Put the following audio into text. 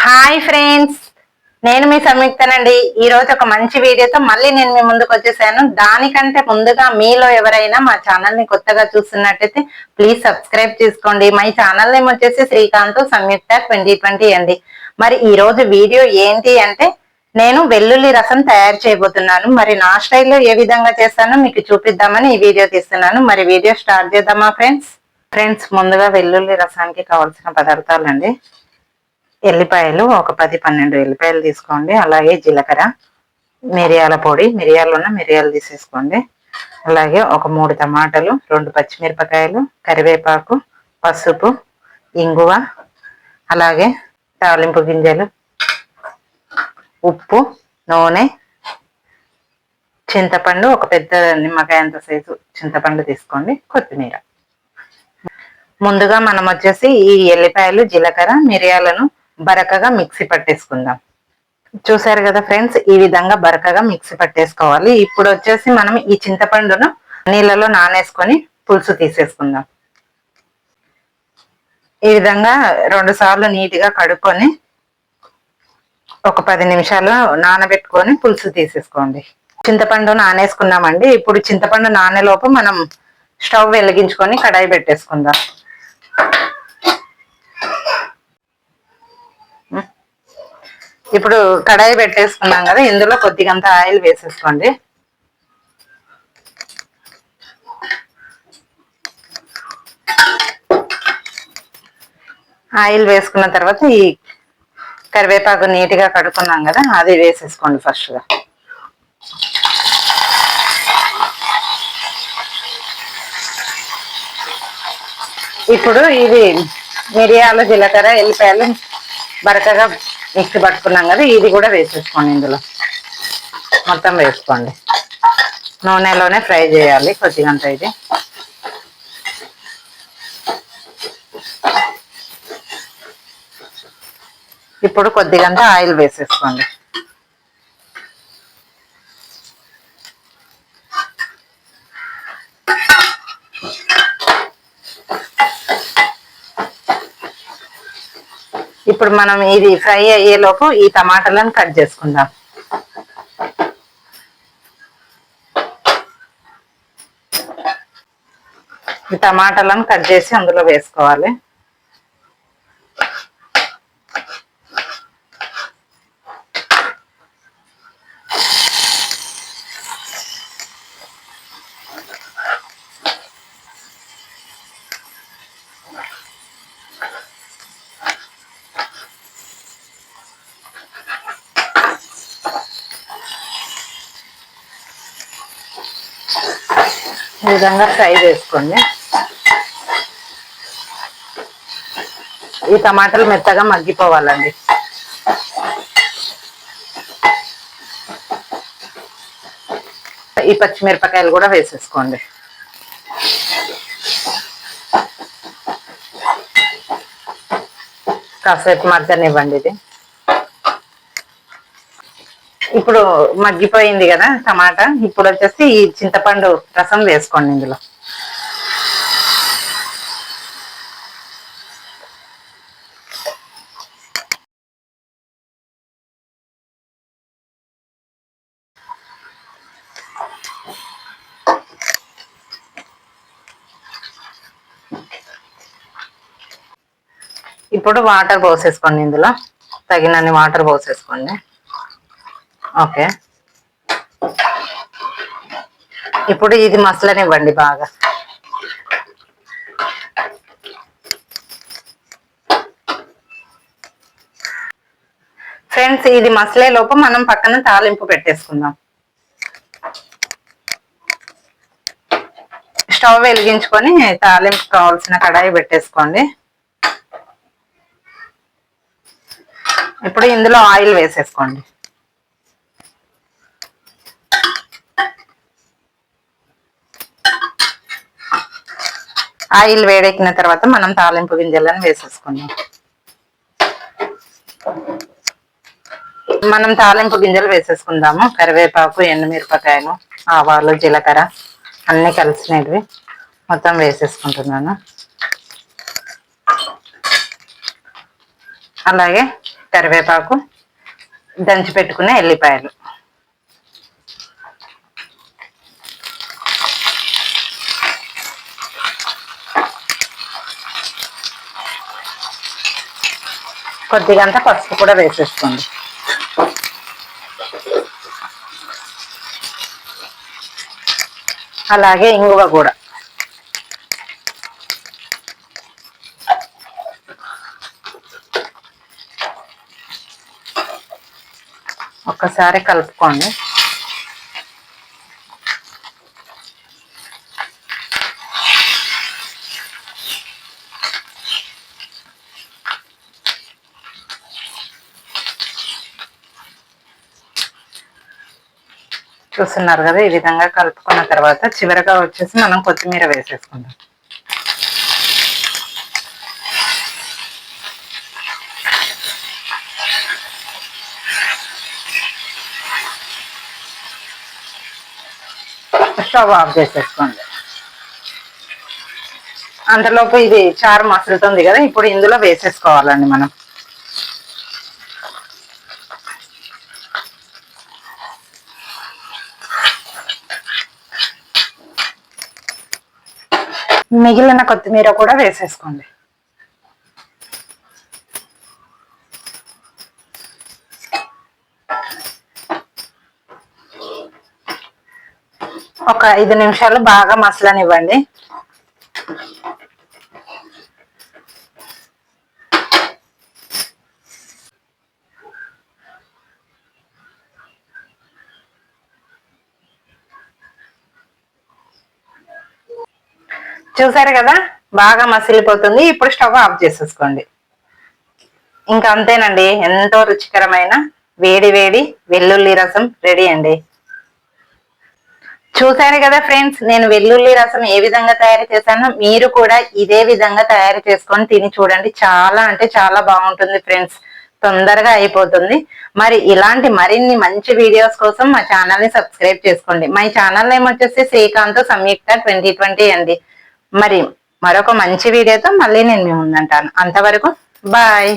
Hi friends, నేను మీ సంయుక్తనండి. ఈ రోజు ఒక మంచి వీడియోతో మళ్ళీ నేను మీ ముందుకు వచ్చేసాను. దానికంటే ముందుగా మీలో ఎవరైనా మా ఛానల్ ని కొత్తగా చూస్తున్నట్టయితే ప్లీజ్ సబ్స్క్రైబ్ చేసుకోండి. మా ఛానల్ నేమ్ వచ్చేసి శ్రీకాంత్ సంయుక్త 2020 అండి. మరి ఈ రోజు వీడియో ఏంటి అంటే నేను వెల్లుల్లి రసం తయారు చేయబోతున్నాను. మరి నా స్టైల్లో ఏ విధంగా చేస్తానో మీకు చూపిద్దామని ఈ వీడియో తీస్తున్నాను. మరి వీడియో స్టార్ట్ చేద్దామా ఫ్రెండ్స్ ముందుగా వెల్లుల్లి రసానికి కావాల్సిన పదార్థాలండి. ఎల్లిపాయలు ఒక 10-12 ఎల్లిపాయలు తీసుకోండి. అలాగే జీలకర్ర, మిరియాల పొడి, మిరియాలు తీసేసుకోండి. అలాగే ఒక 3 టమాటాలు, 2 పచ్చిమిరపకాయలు, కరివేపాకు, పసుపు, ఇంగువ, అలాగే తాలింపు గింజలు, ఉప్పు, నూనె, చింతపండు, ఒక పెద్ద నిమ్మకాయ అంత సైజు చింతపండు తీసుకోండి, కొత్తిమీర. ముందుగా మనం వచ్చేసి ఈ ఎల్లిపాయలు, జీలకర్ర, మిరియాలను బరకగా మిక్సీ పట్టేసుకుందాం. చూసారు కదా ఫ్రెండ్స్, ఈ విధంగా బరకగా మిక్సీ పట్టేసుకోవాలి. ఇప్పుడు వచ్చేసి మనం ఈ చింతపండును నీళ్ళలో నానేసుకొని పులుసు తీసేసుకుందాం. ఈ విధంగా 2 సార్లు నీట్గా కడుక్కొని ఒక 10 నిమిషాలు నానబెట్టుకొని పులుసు తీసేసుకోండి. చింతపండు నానేసుకున్నామండి. ఇప్పుడు చింతపండు నానేలోపు మనం స్టవ్ వెలిగించుకొని కడాయి పెట్టేసుకుందాం. ఇప్పుడు కడాయి పెట్టేసుకున్నాం కదా, ఇందులో కొద్దిగంత ఆయిల్ వేసేసుకోండి. ఆయిల్ వేసుకున్న తర్వాత ఈ కరివేపాకు నీట్గా కడుక్కున్నాం కదా, అది వేసేసుకోండి ఫస్ట్గా. ఇప్పుడు ఇది మిరియాలు, జీలకర్ర, ఎల్లిపాయలు బరకగా మిక్సీ పట్టుకున్నాం కదా, ఇది కూడా వేసేసుకోండి. ఇందులో మొత్తం వేసుకోండి. నూనెలోనే ఫ్రై చేయాలి కొద్దిగంత. ఇది ఇప్పుడు కొద్దిగంత ఆయిల్ వేసేసుకోండి. ఇప్పుడు మనం ఇది ఫ్రై అయ్యేలోపు ఈ టమాటాలను కట్ చేసుకుందాం. ఈ టమాటాలను కట్ చేసి అందులో వేసుకోవాలి. ఈ విధంగా ఫ్రై చేసుకోండి. ఈ టమాటాలు మెత్తగా మగ్గిపోవాలండి. ఈ పచ్చిమిరపకాయలు కూడా వేసేసుకోండి. కాసేపు మగ్గనివ్వండి. ఇది ఇప్పుడు మగ్గిపోయింది కదా టమాటా. ఇప్పుడు వచ్చేసి ఈ చింతపండు రసం వేసుకోండి ఇందులో. ఇప్పుడు వాటర్ పోసేసుకోండి. ఇందులో తగినన్ని వాటర్ పోసేసుకోండి. ఓకే, ఇప్పుడు ఇది మసలనివ్వండి బాగా. ఫ్రెండ్స్, ఇది మసలే లోపు మనం పక్కన తాలింపు పెట్టేసుకుందాం. స్టవ్ వెలిగించుకొని తాలింపు కావాల్సిన కడాయి పెట్టేసుకోండి. ఇప్పుడు ఇందులో ఆయిల్ వేసేసుకోండి. ఆయిల్ వేడెక్కిన తర్వాత మనం తాలింపు గింజలను వేసేసుకుందాం. మనం తాలింపు గింజలు వేసేసుకుందాము. కరివేపాకు, ఎండుమిరపకాయలు, ఆవాలు, జీలకర్ర అన్నీ కలిసినవి మొత్తం వేసేసుకుంటున్నాను. అలాగే కరివేపాకు, దంచి పెట్టుకున్న ఎల్లిపాయలు. కొద్దిగంత పసుపు కూడా వేసేసుకోండి. అలాగే ఇంగువ కూడా. ఒక్కసారి కలుపుకోండి. చూస్తున్నారు కదా, ఈ విధంగా కలుపుకున్న తర్వాత చివరగా వచ్చేసి మనం కొత్తిమీర వేసేసుకుందాం. స్టవ్ ఆఫ్ చేసేసుకోండి. అంతలోపు ఇది చారు మసులుతుంది కదా, ఇప్పుడు ఇందులో వేసేసుకోవాలండి మనం. మిగిలిన కొత్తిమీర కూడా వేసేసుకోండి. ఒక 5 నిమిషాలు బాగా మసలనివ్వండి. చూసారు కదా, బాగా మసిలిపోతుంది. ఇప్పుడు స్టవ్ ఆఫ్ చేసేసుకోండి. ఇంకా అంతేనండి, ఎంతో రుచికరమైన వేడి వేడి వెల్లుల్లి రసం రెడీ అండి. చూసారు కదా ఫ్రెండ్స్, నేను వెల్లుల్లి రసం ఏ విధంగా తయారు చేశానో మీరు కూడా ఇదే విధంగా తయారు చేసుకొని తిని చూడండి. చాలా అంటే చాలా బాగుంటుంది ఫ్రెండ్స్, తొందరగా అయిపోతుంది. మరి ఇలాంటి మరిన్ని మంచి వీడియోస్ కోసం మా ఛానల్ ని సబ్స్క్రైబ్ చేసుకోండి. మా ఛానల్ నేమ్ వచ్చేసి శ్రీకాంత్ సంయుక్త 2020 అండి. మరి మరొక మంచి వీడియోతో మళ్ళీ నేను మీ ముందుంటాను. అంతవరకు బాయ్.